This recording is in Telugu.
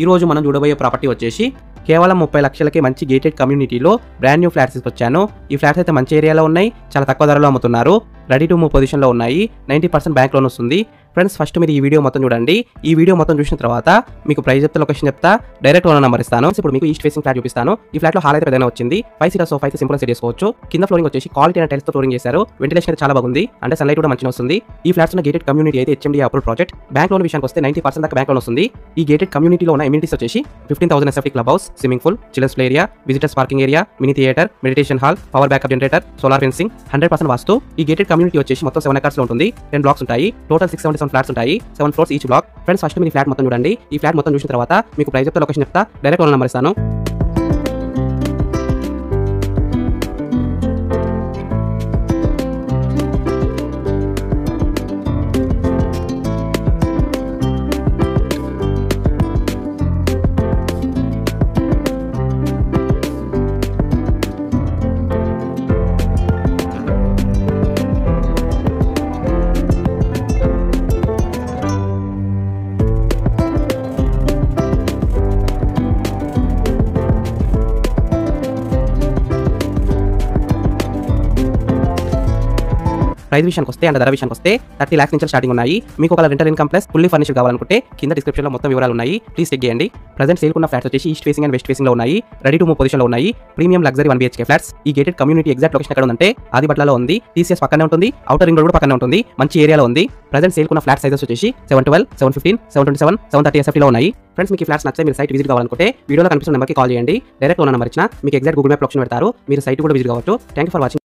ఈ రోజు మనం చూడబోయే ప్రాపర్టీ వచ్చేసి కేవలం 30 లక్షలకి మంచి గేటెడ్ కమ్యూనిటీలో బ్రాండ్ న్యూ ఫ్లాట్స్ తీసుకొచ్చాను. ఈ ఫ్లాట్స్ అయితే మంచి ఏరియాలో ఉన్నాయి, చాలా తక్కువ ధరలో అమ్ముతున్నారు. రెడీ టు మూవ్ పొజిషన్లో ఉన్నాయి. 90% బ్యాంక్ లోన్ వస్తుంది. ఫ్రెండ్స్ ఫస్ట్ మీరు ఈ వీడియో మొత్తం చూడండి. ఈ వీడియో మొత్తం చూసిన తర్వాత మీకు ప్రైస్ చెప్తా, లొకేషన్ చెప్తా, డైరెక్ట్ ఓనర్ నెంబర్ ఇస్తాను. ఇప్పుడు మీకు ఈస్ట్ ఫేసింగ్ ఫ్లాట్ చూపిస్తాను. ఈ ఫ్లాట్ లో హాల్ అయితే పెద్దగా వచ్చింది. 5 సీటర్ సోఫా అయితే సింపుల్ సెట్ చేసుకోవచ్చు. కింద ఫ్లోరింగ్ వచ్చేసి క్వాలిటీ అండ్ టైల్స్ తో ఫ్లోరింగ్ చేశారు. వెంటిలేషన్ అయితే చాలా బాగుంది, అంటే సన్లైట్ కూడా మంచిగా వస్తుంది. ఈ ఫ్లాట్స్ ఉన్న గేటెడ్ కమ్యూనిటీ అయితే HMDA approve project. Bank loan విషయానికి వస్తే 90% దాకా బ్యాంక్ లోన్ వస్తుంది. ఈ గేటెడ్ కమ్యూనిటీలో ఉన్న ఎమ్యూనిటీస్ వచ్చేసి 15,000 SFT club house, swimming pool, children's play area, visitors parking area, mini theatre, meditation hall, power backup generator, solar fencing, 100% vastu. ఈ గేటెడ్ కమ్యూనిటీ వచ్చేసి మొత్తం 7 acres లో ఉంటుంది. 10 బ్లాక్స్ ఉంటాయి. టోటల్ 677 ఫ్లాట్స్ ఉంటాయి. 7 floors each black. Friends first మీరు ఫ్లాట్ మొత్తం చూడండి. ఈ ఫ్లాట్ మొత్తం చూసిన తర్వాత మీకు ప్రైస్ చెప్తా, లొకేషన్ చెప్తా, డైరెక్ట్ ఓనర్ నెంబర్ ఇస్తాను. ప్రైస్ విషయానికి వస్తే అండ్ ధర విషయానికి వస్తే 30 lakhs నుంచి స్టార్టింగ్ ఉన్నాయి. మీకు ఒక rental income plus fully furnished కావాలనుకుంటే కింద డిస్క్రిప్షన్ లో మొత్తం వివరాలు ఉన్నాయి. ప్లీజ్ చెక్ చేయండి. ప్రెజెంట్ సేల్ ఉన్న ఫ్లాట్స్ వచ్చేసి east facing and west facing లో ఉన్నాయి. రెడీ టు మూవ్ పొజిషన్ లో ఉన్నాయి. Premium luxury 1 BHK flats. ఈ గేటెడ్ కమ్యూనిటీ ఎగ్జాక్ట్ లొకేషన్ ఎక్కడ ఉందంటే ఆదిబట్లలో ఉంది. TCS పక్కనే ఉంటుంది. ఔటర్ రింగ్ రోడ్ కూడా పక్కనే ఉంటుంది. మంచి ఏరియాలో ఉంది. ప్రెజెంట్ సేల్ ఉన్న ఫ్లాట్ సైజెస్ వచ్చేసి 712, 715, 727, 730 SFT లో ఉన్నాయి. ఫ్రెండ్స్ మీకు ఈ ఫ్లాట్స్ నచ్చితే మీరు సైట్ విజిట్ కావాలనుకుంటే వీడియోలో కనిపిస్తున్న నెంబర్కి కాల్ చేయండి. డైరెక్ట్ ఓనర్ నెంబర్ ఇచ్చిన మీకు ఎగ్జాక్ట్ గూగుల్ మ్యాప్ లొకేషన్ పెడతారు. మీరు సైట్ కూడా విజిట్ కావచ్చు. Thank you for watching.